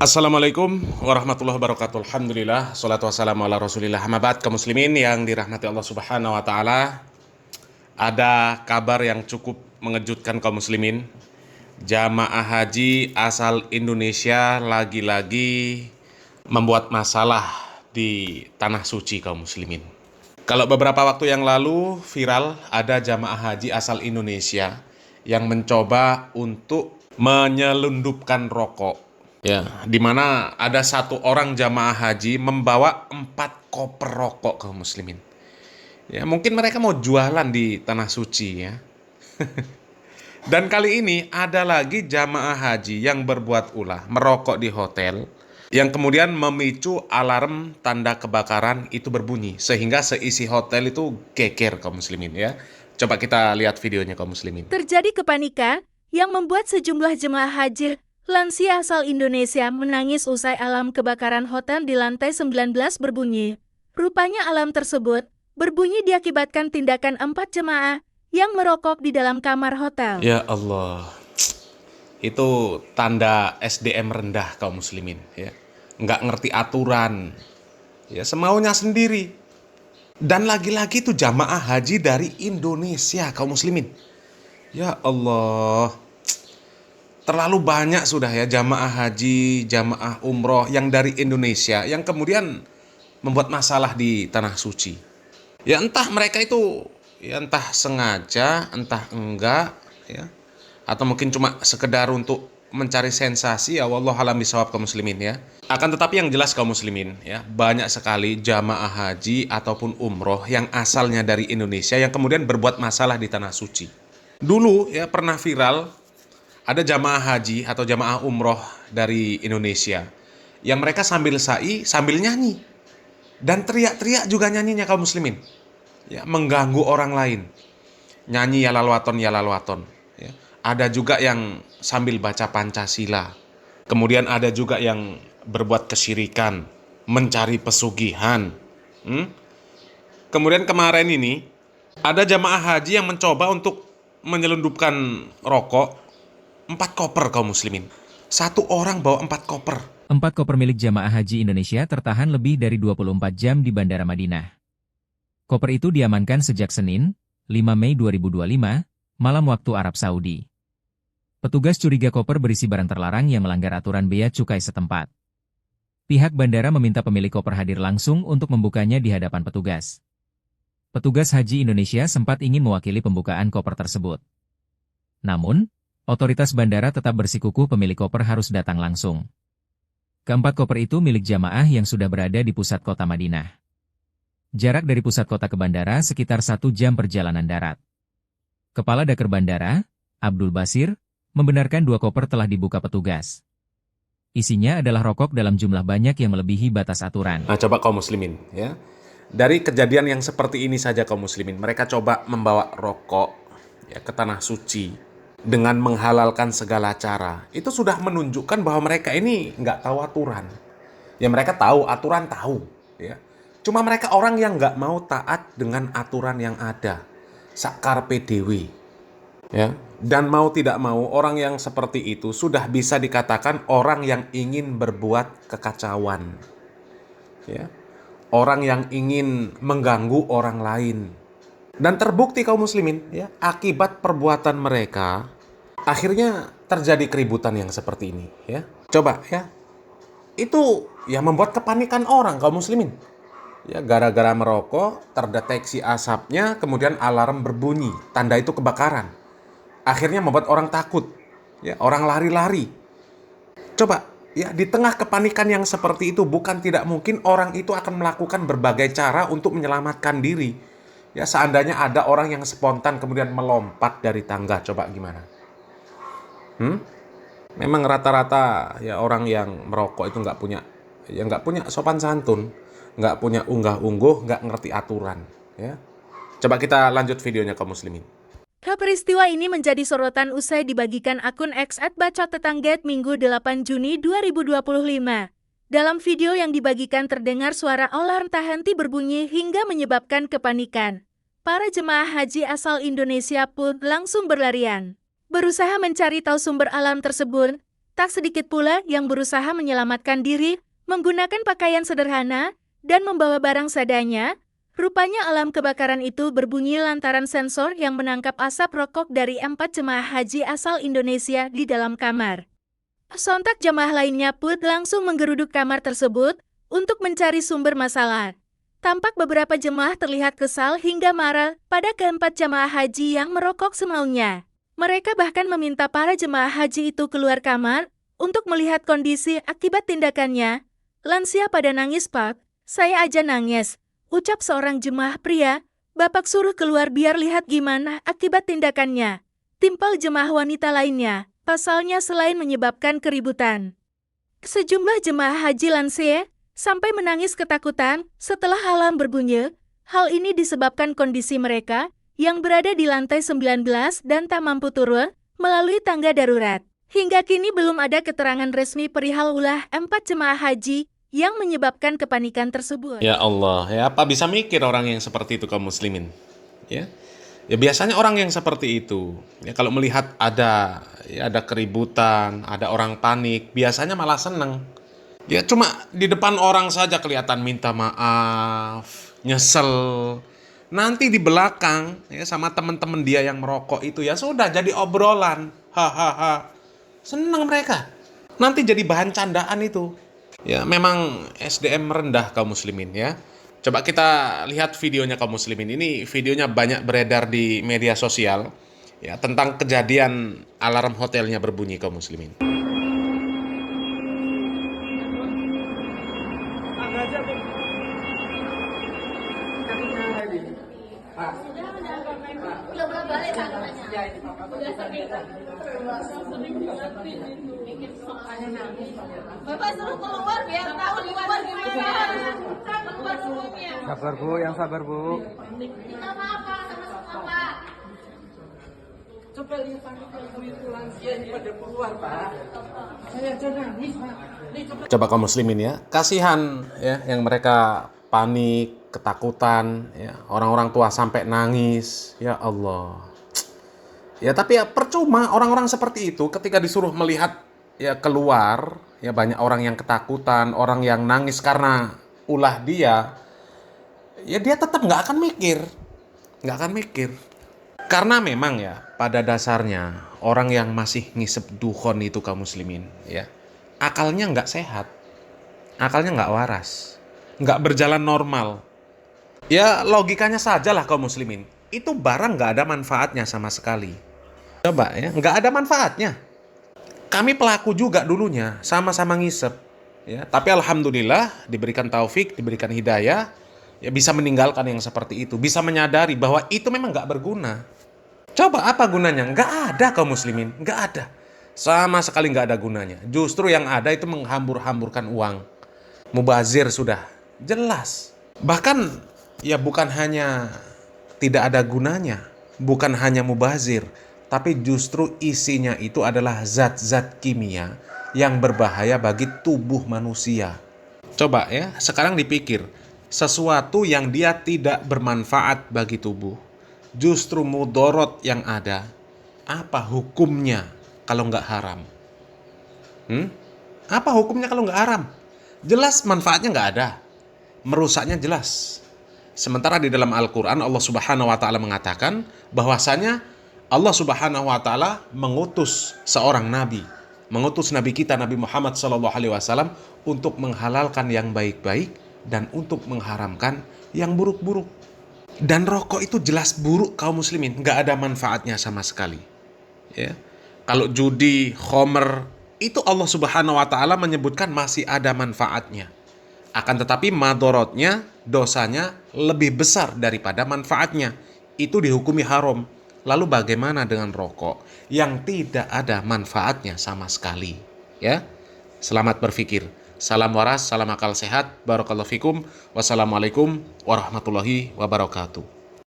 Assalamualaikum warahmatullahi wabarakatuh. Alhamdulillah, salatu wassalamu ala rasulillah. Hamabad kaum muslimin yang dirahmati Allah subhanahu wa ta'ala. Ada kabar yang cukup mengejutkan kaum muslimin. Jamaah haji asal Indonesia lagi-lagi membuat masalah di tanah suci kaum muslimin. Kalau beberapa waktu yang lalu viral ada jamaah haji asal Indonesia yang mencoba untuk menyelundupkan rokok. Ya, di mana ada satu orang jamaah haji membawa 4 koper rokok kaum muslimin. Ya, mungkin mereka mau jualan di tanah suci ya. Dan kali ini ada lagi jamaah haji yang berbuat ulah merokok di hotel yang kemudian memicu alarm tanda kebakaran itu berbunyi sehingga seisi hotel itu geger kaum muslimin ya. Coba kita lihat videonya kaum muslimin. Terjadi kepanikan yang membuat sejumlah jemaah haji lansia asal Indonesia menangis usai alarm kebakaran hotel di lantai 19 berbunyi. Rupanya alarm tersebut berbunyi diakibatkan tindakan 4 jemaah yang merokok di dalam kamar hotel. Ya Allah, itu tanda SDM rendah kaum muslimin ya. Nggak ngerti aturan, ya semaunya sendiri. Dan lagi-lagi itu jamaah haji dari Indonesia kaum muslimin. Ya Allah, terlalu banyak sudah ya jamaah haji, jamaah umroh yang dari Indonesia yang kemudian membuat masalah di tanah suci. Ya entah mereka itu, ya entah sengaja, entah enggak, ya, atau mungkin cuma sekedar untuk mencari sensasi, ya wallahu alam bisawab kaum muslimin ya. Akan tetapi yang jelas kaum muslimin ya, banyak sekali jamaah haji ataupun umroh yang asalnya dari Indonesia yang kemudian berbuat masalah di tanah suci. Dulu ya pernah viral ada jamaah haji atau jamaah umroh dari Indonesia yang mereka sambil sa'i, sambil nyanyi. Dan teriak-teriak juga nyanyinya kaum muslimin. Ya, mengganggu orang lain. Nyanyi ya lalwaton ya lalwaton. Ya. Ada juga yang sambil baca Pancasila. Kemudian ada juga yang berbuat kesyirikan, mencari pesugihan. Kemudian kemarin ini ada jamaah haji yang mencoba untuk menyelundupkan rokok 4 koper kaum muslimin. Satu orang bawa 4 koper. 4 koper milik jamaah haji Indonesia tertahan lebih dari 24 jam di Bandara Madinah. Koper itu diamankan sejak Senin, 5 Mei 2025, malam waktu Arab Saudi. Petugas curiga koper berisi barang terlarang yang melanggar aturan bea cukai setempat. Pihak bandara meminta pemilik koper hadir langsung untuk membukanya di hadapan petugas. Petugas haji Indonesia sempat ingin mewakili pembukaan koper tersebut. Namun, otoritas bandara tetap bersikukuh pemilik koper harus datang langsung. Keempat koper itu milik jamaah yang sudah berada di pusat kota Madinah. Jarak dari pusat kota ke bandara sekitar 1 jam perjalanan darat. Kepala Dakar Bandara, Abdul Basir, membenarkan 2 koper telah dibuka petugas. Isinya adalah rokok dalam jumlah banyak yang melebihi batas aturan. Nah, coba kaum muslimin ya. Dari kejadian yang seperti ini saja kaum muslimin, mereka coba membawa rokok ya ke tanah suci dengan menghalalkan segala cara. Itu sudah menunjukkan bahwa mereka ini nggak tahu aturan. Ya mereka tahu aturan, tahu ya. Cuma mereka orang yang nggak mau taat dengan aturan yang ada. Sakar PDW. Ya. Dan mau tidak mau orang yang seperti itu sudah bisa dikatakan orang yang ingin berbuat kekacauan. Ya. Orang yang ingin mengganggu orang lain. Dan terbukti kaum muslimin ya, akibat perbuatan mereka akhirnya terjadi keributan yang seperti ini ya. Coba ya. Itu ya membuat kepanikan orang kaum muslimin. Ya gara-gara merokok terdeteksi asapnya, kemudian alarm berbunyi, tanda itu kebakaran. Akhirnya membuat orang takut. Ya, orang lari-lari. Coba ya di tengah kepanikan yang seperti itu bukan tidak mungkin orang itu akan melakukan berbagai cara untuk menyelamatkan diri. Ya seandainya ada orang yang spontan kemudian melompat dari tangga, coba gimana? Memang rata-rata ya orang yang merokok itu nggak punya sopan santun, nggak punya unggah-ungguh, nggak ngerti aturan. Ya, coba kita lanjut videonya kaum muslimin. Peristiwa ini menjadi sorotan usai dibagikan akun X @bacottetangga Minggu 8 Juni 2025. Dalam video yang dibagikan terdengar suara alarm tak henti berbunyi hingga menyebabkan kepanikan. Para jemaah haji asal Indonesia pun langsung berlarian. Berusaha mencari tahu sumber alarm tersebut, Tak sedikit pula yang berusaha menyelamatkan diri, menggunakan pakaian sederhana, dan membawa barang seadanya. Rupanya alarm kebakaran itu berbunyi lantaran sensor yang menangkap asap rokok dari 4 jemaah haji asal Indonesia di dalam kamar. Sontak jemaah lainnya pun langsung menggeruduk kamar tersebut untuk mencari sumber masalah. Tampak beberapa jemaah terlihat kesal hingga marah pada keempat jemaah haji yang merokok semaunya. Mereka bahkan meminta para jemaah haji itu keluar kamar untuk melihat kondisi akibat tindakannya. Lansia pada nangis, "Pak, saya aja nangis," ucap seorang jemaah pria. "Bapak suruh keluar biar lihat gimana akibat tindakannya," timpal jemaah wanita lainnya. Pasalnya selain menyebabkan keributan, sejumlah jemaah haji lansia sampai menangis ketakutan setelah alarm berbunyi. Hal ini disebabkan kondisi mereka yang berada di lantai 19 dan tak mampu turun melalui tangga darurat. Hingga kini belum ada keterangan resmi perihal ulah 4 jemaah haji yang menyebabkan kepanikan tersebut. Ya Allah, ya apa bisa mikir orang yang seperti itu kaum muslimin? Ya. Ya biasanya orang yang seperti itu, ya kalau melihat ada keributan, ada orang panik, biasanya malah seneng. Ya cuma di depan orang saja kelihatan minta maaf, nyesel. Nanti di belakang ya sama teman-teman dia yang merokok itu ya sudah jadi obrolan. Hahaha. Seneng mereka. Nanti jadi bahan candaan itu. Ya memang SDM rendah kaum muslimin ya. Coba kita lihat videonya kaum muslimin. Ini videonya banyak beredar di media sosial ya tentang kejadian alarm hotelnya berbunyi kaum muslimin. Bapak suruh keluar biar tahu di luar gimana. Keluar semuanya. Sabar Bu, yang sabar Bu. Minta maaf Pak sama semua Pak. Coba lihat itu lansia ini pada keluar Pak. Saya aja nangis Pak. Coba kaum muslimin ya, kasihan ya yang mereka panik, ketakutan, ya orang-orang tua sampai nangis, ya Allah. Ya tapi ya percuma orang-orang seperti itu ketika disuruh melihat ya keluar, ya banyak orang yang ketakutan, orang yang nangis karena ulah dia, ya dia tetap nggak akan mikir. Karena memang ya pada dasarnya orang yang masih ngisep dukhon itu kaum muslimin, ya akalnya nggak sehat, akalnya nggak waras, nggak berjalan normal. Ya logikanya sajalah kaum muslimin, itu barang nggak ada manfaatnya sama sekali. Coba ya, nggak ada manfaatnya. Kami pelaku juga dulunya, sama-sama ngisep. Ya, tapi alhamdulillah diberikan taufik, diberikan hidayah, ya bisa meninggalkan yang seperti itu, bisa menyadari bahwa itu memang nggak berguna. Coba apa gunanya? Nggak ada kaum muslimin, nggak ada. Sama sekali nggak ada gunanya. Justru yang ada itu menghambur-hamburkan uang. Mubazir sudah, jelas. Bahkan ya bukan hanya tidak ada gunanya, bukan hanya mubazir, tapi justru isinya itu adalah zat-zat kimia yang berbahaya bagi tubuh manusia. Coba ya, sekarang dipikir, sesuatu yang dia tidak bermanfaat bagi tubuh, justru mudorot yang ada, apa hukumnya kalau nggak haram? Apa hukumnya kalau nggak haram? Jelas manfaatnya nggak ada, merusaknya jelas. Sementara di dalam Al-Quran Allah Subhanahu Wa Taala mengatakan bahwasanya Allah Subhanahu Wa Taala mengutus seorang nabi, mengutus nabi kita Nabi Muhammad SAW untuk menghalalkan yang baik-baik dan untuk mengharamkan yang buruk-buruk. Dan rokok itu jelas buruk kaum muslimin, nggak ada manfaatnya sama sekali. Ya. Kalau judi, khomer, itu Allah Subhanahu Wa Taala menyebutkan masih ada manfaatnya. Akan tetapi madorotnya, dosanya lebih besar daripada manfaatnya. Itu dihukumi haram. Lalu bagaimana dengan rokok yang tidak ada manfaatnya sama sekali? Ya, selamat berpikir. Salam waras, salam akal sehat. Barakallahu fikum. Wassalamualaikum warahmatullahi wabarakatuh.